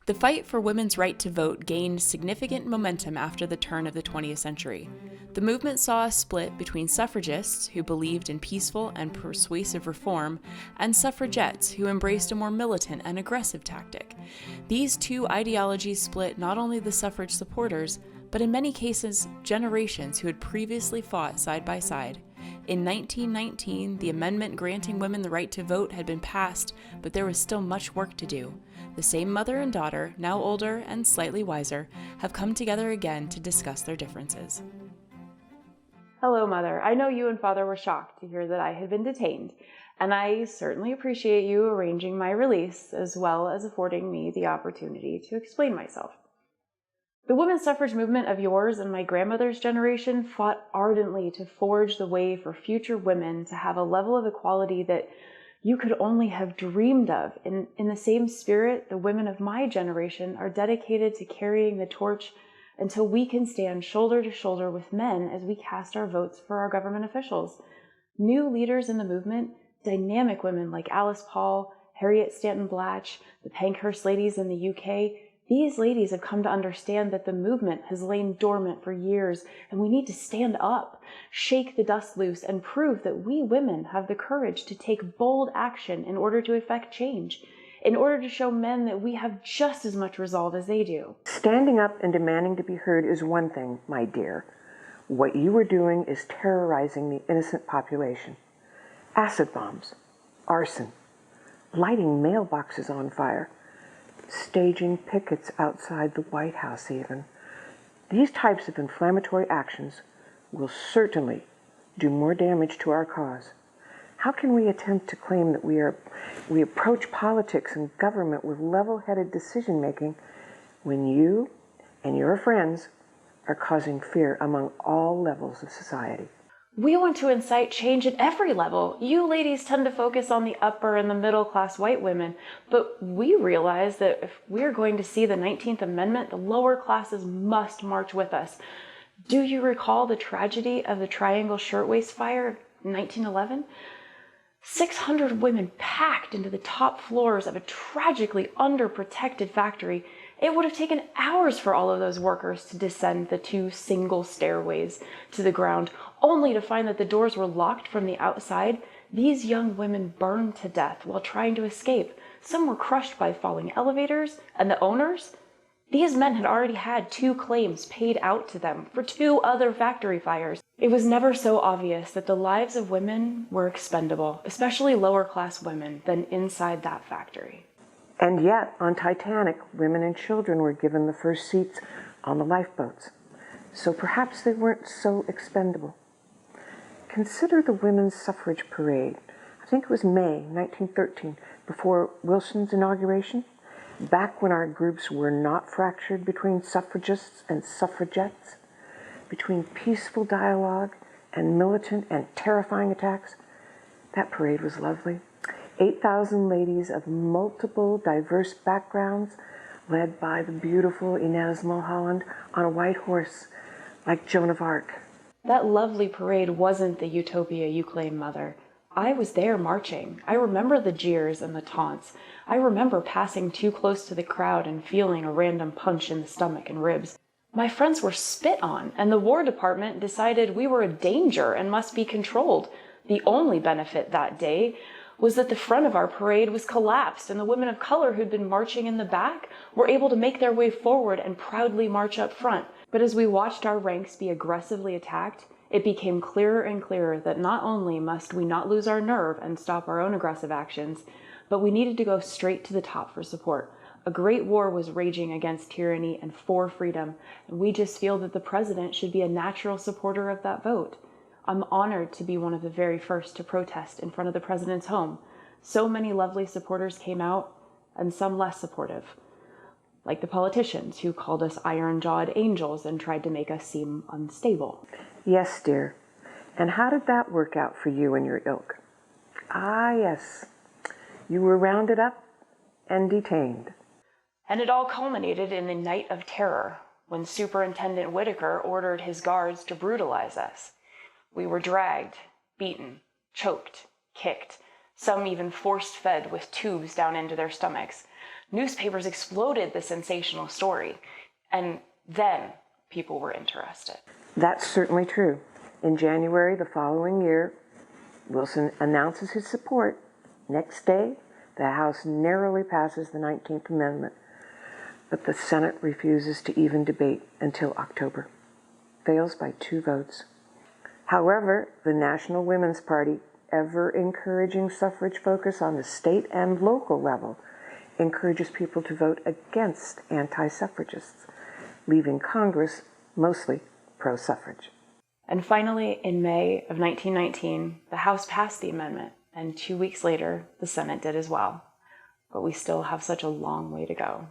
The fight for women's right to vote gained significant momentum after the turn of the 20th century. The movement saw a split between suffragists, who believed in peaceful and persuasive reform, and suffragettes, who embraced a more militant and aggressive tactic. These two ideologies split not only the suffrage supporters, but in many cases, generations who had previously fought side by side. In 1919, the amendment granting women the right to vote had been passed, but there was still much work to do. The same mother and daughter, now older and slightly wiser, have come together again to discuss their differences. Hello, Mother. I know you and Father were shocked to hear that I had been detained, and I certainly appreciate you arranging my release, as well as affording me the opportunity to explain myself. The women's suffrage movement of yours and my grandmother's generation fought ardently to forge the way for future women to have a level of equality that you could only have dreamed of. In the same spirit, the women of my generation are dedicated to carrying the torch until we can stand shoulder to shoulder with men as we cast our votes for our government officials. New leaders in the movement, dynamic women like Alice Paul, Harriet Stanton Blatch, the Pankhurst ladies in the UK, these ladies have come to understand that the movement has lain dormant for years, and we need to stand up, shake the dust loose, and prove that we women have the courage to take bold action in order to effect change, in order to show men that we have just as much resolve as they do. Standing up and demanding to be heard is one thing, my dear. What you are doing is terrorizing the innocent population. Acid bombs, arson, lighting mailboxes on fire, staging pickets outside the White House even. These types of inflammatory actions will certainly do more damage to our cause. How can we attempt to claim that we approach politics and government with level-headed decision-making when you and your friends are causing fear among all levels of society? We want to incite change at every level. You ladies tend to focus on the upper and the middle class white women, but we realize that if we're going to see the 19th Amendment, the lower classes must march with us. Do you recall the tragedy of the Triangle Shirtwaist Fire in 1911? 600 women packed into the top floors of a tragically underprotected factory. It would have taken hours for all of those workers to descend the 2 single stairways to the ground, only to find that the doors were locked from the outside. These young women burned to death while trying to escape. Some were crushed by falling elevators, and the owners? These men had already had 2 claims paid out to them for 2 other factory fires. It was never so obvious that the lives of women were expendable, especially lower-class women, than inside that factory. And yet, on Titanic, women and children were given the first seats on the lifeboats. So perhaps they weren't so expendable. Consider the women's suffrage parade. I think it was May 1913, before Wilson's inauguration, back when our groups were not fractured between suffragists and suffragettes, between peaceful dialogue and militant and terrifying attacks. That parade was lovely. 8,000 ladies of multiple, diverse backgrounds, led by the beautiful Inez Mulholland on a white horse, like Joan of Arc. That lovely parade wasn't the utopia you claim, Mother. I was there marching. I remember the jeers and the taunts. I remember passing too close to the crowd and feeling a random punch in the stomach and ribs. My friends were spit on, and the War Department decided we were a danger and must be controlled. The only benefit that day was that the front of our parade was collapsed, and the women of color who'd been marching in the back were able to make their way forward and proudly march up front. But as we watched our ranks be aggressively attacked, it became clearer and clearer that not only must we not lose our nerve and stop our own aggressive actions, but we needed to go straight to the top for support. A great war was raging against tyranny and for freedom, and we just feel that the president should be a natural supporter of that vote. I'm honored to be one of the very first to protest in front of the president's home. So many lovely supporters came out, and some less supportive, like the politicians who called us iron-jawed angels and tried to make us seem unstable. Yes, dear. And how did that work out for you and your ilk? Ah, yes. You were rounded up and detained. And it all culminated in the Night of Terror, when Superintendent Whitaker ordered his guards to brutalize us. We were dragged, beaten, choked, kicked, some even force-fed with tubes down into their stomachs. newspapers exploded the sensational story, and then people were interested. That's certainly true. In January the following year, Wilson announces his support. Next day, the House narrowly passes the 19th Amendment, but the Senate refuses to even debate until October. Fails by 2 votes. However, the National Women's Party, ever encouraging suffrage focus on the state and local level, encourages people to vote against anti-suffragists, leaving Congress mostly pro-suffrage. And finally, in May of 1919, the House passed the amendment, and 2 weeks later, the Senate did as well. But we still have such a long way to go.